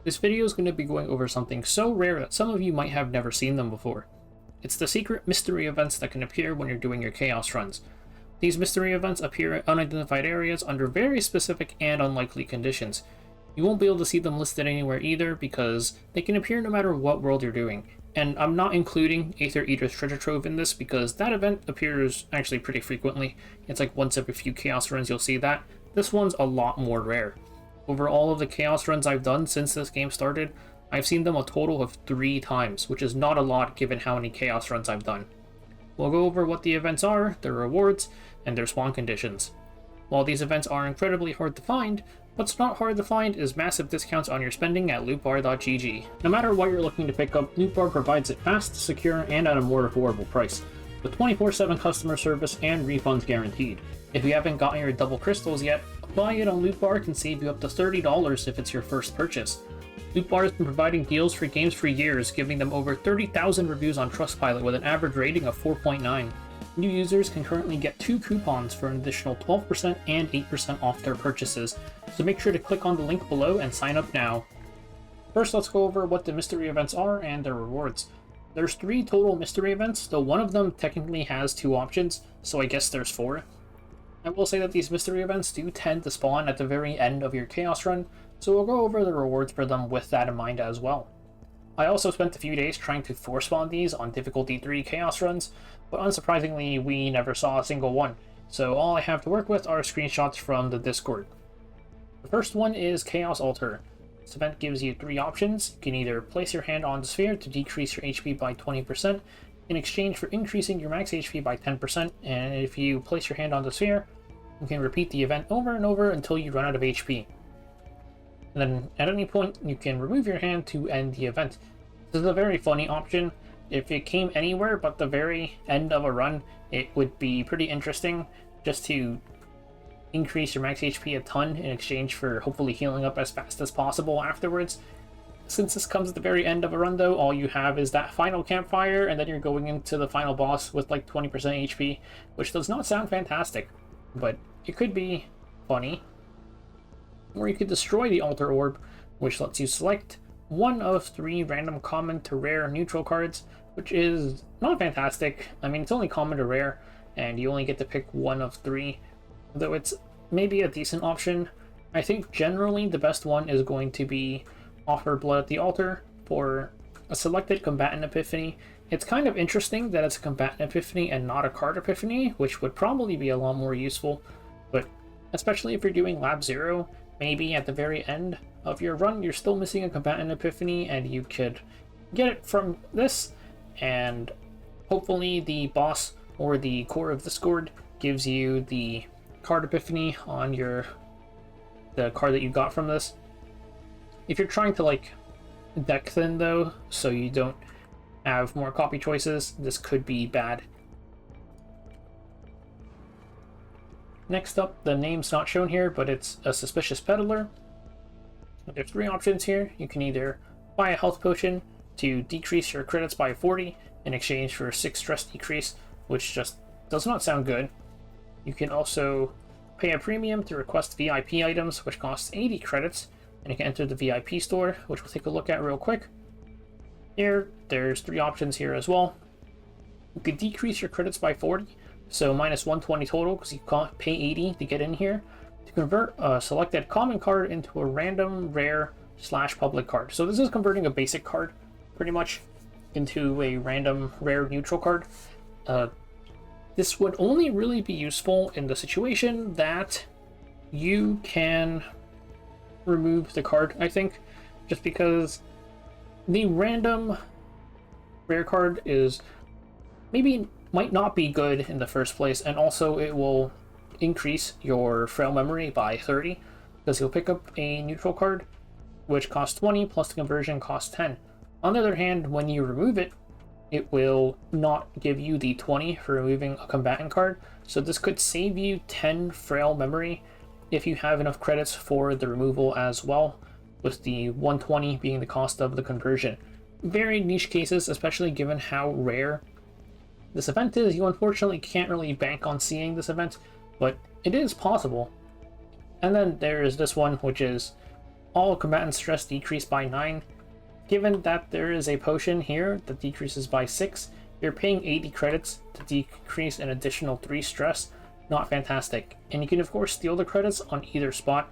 This video is going to be going over something so rare that some of you might have never seen them before. It's the secret mystery events that can appear when you're doing your chaos runs. These mystery events appear at unidentified areas under very specific and unlikely conditions. You won't be able to see them listed anywhere either because they can appear no matter what world you're doing. And I'm not including Aether Eater's Treasure Trove in this because that event appears actually pretty frequently. It's like once every few chaos runs you'll see that. This one's a lot more rare. Over all of the chaos runs I've done since this game started, I've seen them a total of 3 times, which is not a lot given how many chaos runs I've done. We'll go over what the events are, their rewards, and their spawn conditions. While these events are incredibly hard to find, what's not hard to find is massive discounts on your spending at lootbar.gg. No matter what you're looking to pick up, Lootbar provides it fast, secure, and at a more affordable price, with 24/7 customer service and refunds guaranteed. If you haven't gotten your double crystals yet, buying it on Lootbar can save you up to $30 if it's your first purchase. Lootbar has been providing deals for games for years, giving them over 30,000 reviews on Trustpilot with an average rating of 4.9. New users can currently get 2 coupons for an additional 12% and 8% off their purchases, so make sure to click on the link below and sign up now. First, let's go over what the mystery events are and their rewards. There's 3 total mystery events, though one of them technically has 2 options, so I guess there's 4. I will say that these mystery events do tend to spawn at the very end of your chaos run, so we'll go over the rewards for them with that in mind as well. I also spent a few days trying to force spawn these on difficulty 3 chaos runs, but unsurprisingly we never saw a single one, so all I have to work with are screenshots from the Discord. The first one is Chaos Altar. This event gives you 3 options. You can either place your hand on the sphere to decrease your HP by 20% in exchange for increasing your max HP by 10%, and if you place your hand on the sphere, you can repeat the event over and over until you run out of HP. And then at any point, you can remove your hand to end the event. This is a very funny option. If it came anywhere but the very end of a run, it would be pretty interesting just to increase your max HP a ton in exchange for hopefully healing up as fast as possible afterwards. Since this comes at the very end of a run though, all you have is that final campfire and then you're going into the final boss with like 20% HP, which does not sound fantastic, but it could be funny. Or you could destroy the altar orb, which lets you select one of 3 random common to rare neutral cards, which is not fantastic. I mean, it's only common to rare, and you only get to pick one of 3, though it's maybe a decent option. I think generally the best one is going to be Offer Blood at the Altar for a selected combatant epiphany. It's kind of interesting that it's a combatant epiphany and not a card epiphany, which would probably be a lot more useful, but especially if you're doing Lab 0, maybe at the very end of your run you're still missing a combatant epiphany and you could get it from this, and hopefully the boss or the core of Discord gives you the card epiphany on the card that you got from this. If you're trying to like deck thin though, so you don't have more copy choices, this could be bad. Next up, the name's not shown here, but it's a Suspicious Peddler. There's 3 options here. You can either buy a health potion to decrease your credits by 40 in exchange for 6 stress decrease, which just does not sound good. You can also pay a premium to request VIP items, which costs 80 credits, and you can enter the VIP store, which we'll take a look at real quick. Here, there's 3 options here as well. You could decrease your credits by 40, so minus 120 total because you can't pay 80 to get in here, to convert a selected common card into a random rare / public card. So this is converting a basic card pretty much into a random rare neutral card. This would only really be useful in the situation that you can remove the card, I think, just because the random rare card is might not be good in the first place, and also it will increase your frail memory by 30 because you'll pick up a neutral card which costs 20 plus the conversion costs 10. On the other hand, when you remove it, it will not give you the 20 for removing a combatant card, so this could save you 10 frail memory if you have enough credits for the removal as well, with the 120 being the cost of the conversion. Very niche cases, especially given how rare this event is. You unfortunately can't really bank on seeing this event, but it is possible. And then there is this one, which is all combatant stress decreased by 9. Given that there is a potion here that decreases by 6, you're paying 80 credits to decrease an additional 3 stress. Not fantastic. And you can of course steal the credits on either spot.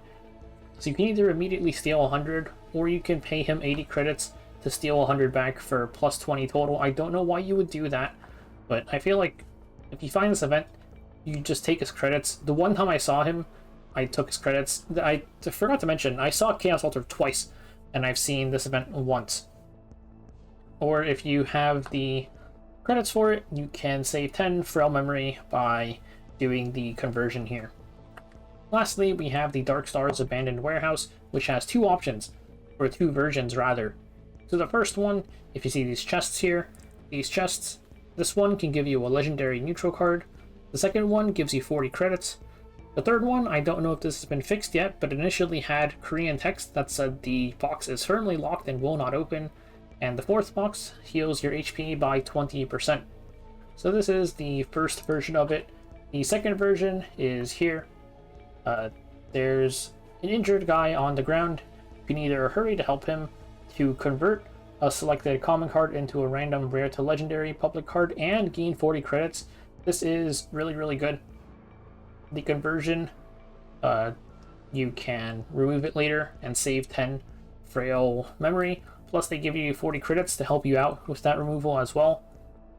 So you can either immediately steal 100, or you can pay him 80 credits to steal 100 back for plus 20 total. I don't know why you would do that, but I feel like if you find this event, you just take his credits. The one time I saw him, I took his credits. I forgot to mention, I saw Chaos Altar twice, and I've seen this event once. Or if you have the credits for it, you can save 10 frail memory by doing the conversion here. Lastly, we have the Dark Stars Abandoned Warehouse, which has 2 options, or 2 versions rather. So the first one, if you see these chests here, this one can give you a legendary neutral card. The second one gives you 40 credits. The third one, I don't know if this has been fixed yet, but initially had Korean text that said the box is firmly locked and will not open. And the fourth box heals your HP by 20%. So this is the first version of it. The second version is here. There's an injured guy on the ground. You can either hurry to help him to convert a selected common card into a random rare to legendary public card and gain 40 credits. This is really good. The conversion, you can remove it later and save 10 frail memory. Plus they give you 40 credits to help you out with that removal as well.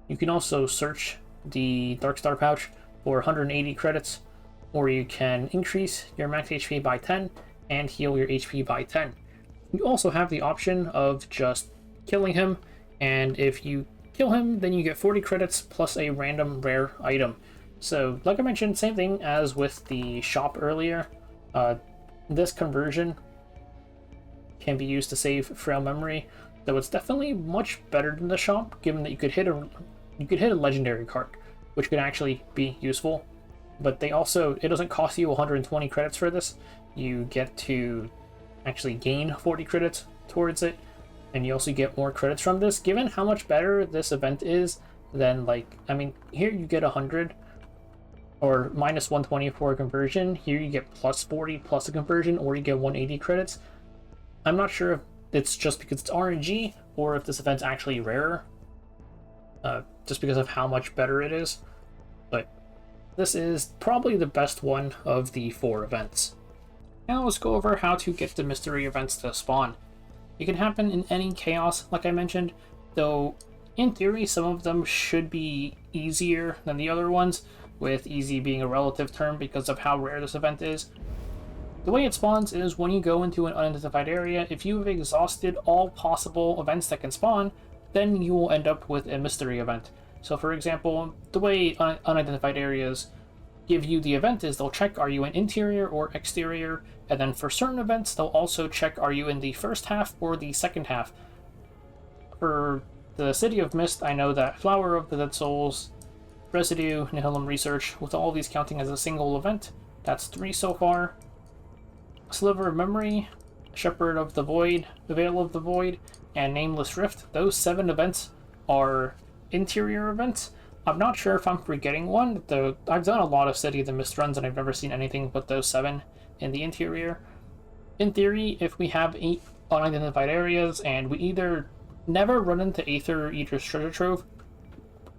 You can also search the Dark Star pouch for 180 credits, or you can increase your max HP by 10 and heal your HP by 10. You also have the option of just killing him, and if you kill him, then you get 40 credits plus a random rare item. So, like I mentioned, same thing as with the shop earlier. This conversion can be used to save frail memory, though it's definitely much better than the shop, given that you could hit a legendary card, which could actually be useful. But it doesn't cost you 120 credits for this. You get to actually gain 40 credits towards it, and you also get more credits from this. Given how much better this event is than, here you get 100 or minus 120 for a conversion. Here you get plus 40 plus a conversion, or you get 180 credits. I'm not sure if it's just because it's RNG or if this event's actually rarer, just because of how much better it is. But this is probably the best one of the 4 events. Now let's go over how to get the mystery events to spawn. It can happen in any chaos, like I mentioned, though in theory some of them should be easier than the other ones, with easy being a relative term because of how rare this event is. The way it spawns is when you go into an unidentified area, if you've exhausted all possible events that can spawn, then you will end up with a mystery event. So for example, the way unidentified areas give you the event is they'll check are you in interior or exterior, and then for certain events they'll also check are you in the first half or the second half. For the City of Mist, I know that Flower of the Dead Souls, Residue, Nihilum Research, with all of these counting as a single event. That's 3 so far. Sliver of Memory, Shepherd of the Void, Veil of the Void, and Nameless Rift. Those 7 events are interior events. I'm not sure if I'm forgetting one, though I've done a lot of City of the Mist runs and I've never seen anything but those 7 in the interior. In theory, if we have 8 unidentified areas and we either never run into Aether Eater's Treasure Trove,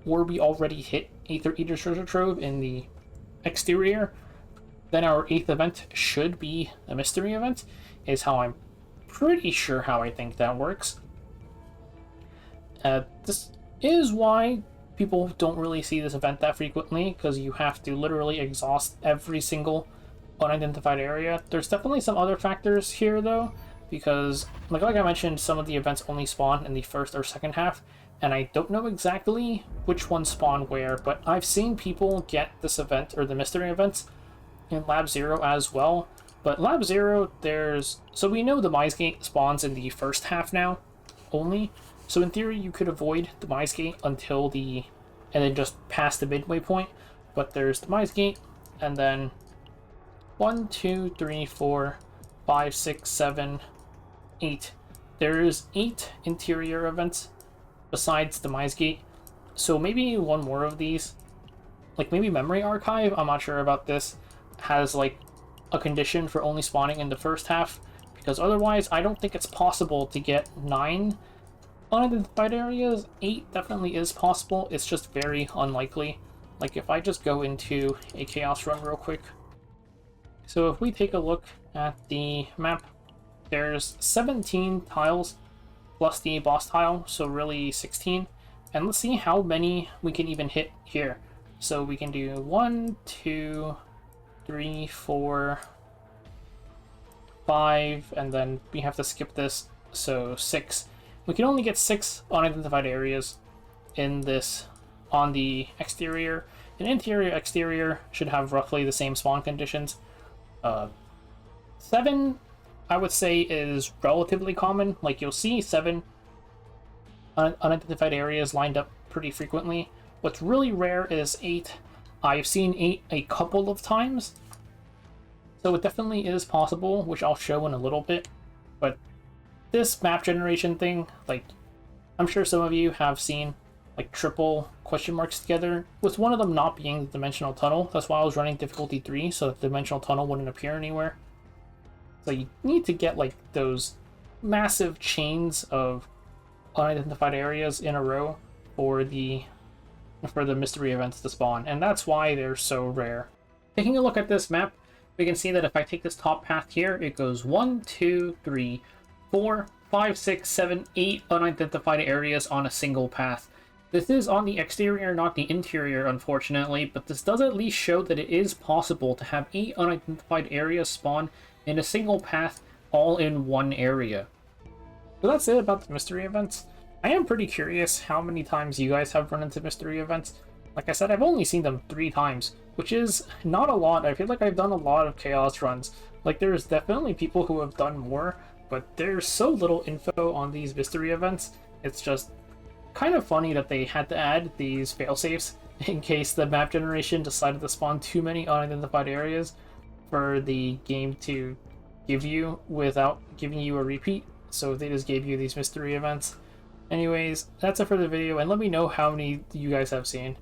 or we already hit Aether Eater's Treasure Trove in the exterior, then our 8th event should be a mystery event, is how I'm pretty sure how I think that works. This is why people don't really see this event that frequently, because you have to literally exhaust every single unidentified area. There's definitely some other factors here though, because like I mentioned, some of the events only spawn in the first or second half, and I don't know exactly which ones spawn where, but I've seen people get this event, or the mystery events, in Lab 0 as well. But Lab 0, so we know the Mize Gate spawns in the first half now, only. So in theory, you could avoid the Mize Gate until and then just past the midway point. But there's the Mize Gate, and then 1, 2, 3, 4, 5, 6, 7, 8. There's 8 interior events besides the Mize Gate. So maybe one more of these, like maybe Memory Archive, I'm not sure about this, has like a condition for only spawning in the first half, because otherwise I don't think it's possible to get 9 unidentified areas. 8 definitely is possible, it's just very unlikely. Like, if I just go into a chaos run real quick. So if we take a look at the map, there's 17 tiles plus the boss tile, so really 16. And let's see how many we can even hit here. So we can do 1, 2, 3, 4, 5, and then we have to skip this, so 6. We can only get 6 unidentified areas in this on the exterior. An interior exterior should have roughly the same spawn conditions. 7, I would say, is relatively common. Like, you'll see 7 unidentified areas lined up pretty frequently. What's really rare is 8. I've seen 8 a couple of times. So it definitely is possible, which I'll show in a little bit. But this map generation thing, like, I'm sure some of you have seen like triple question marks together, with one of them not being the dimensional tunnel. That's why I was running difficulty 3, so that the dimensional tunnel wouldn't appear anywhere. So you need to get like those massive chains of unidentified areas in a row for the mystery events to spawn, and that's why they're so rare. Taking a look at this map, we can see that if I take this top path here, it goes 1, 2, 3, 4, 5, 6, 7, 8 unidentified areas on a single path. This is on the exterior, not the interior, unfortunately, but this does at least show that it is possible to have 8 unidentified areas spawn in a single path, all in one area. So that's it about the mystery events. I am pretty curious how many times you guys have run into mystery events. Like I said, I've only seen them 3 times, which is not a lot. I feel like I've done a lot of chaos runs. Like, there's definitely people who have done more, but there's so little info on these mystery events. It's just kind of funny that they had to add these failsafes in case the map generation decided to spawn too many unidentified areas for the game to give you without giving you a repeat. So they just gave you these mystery events. Anyways, that's it for the video, and let me know how many you guys have seen.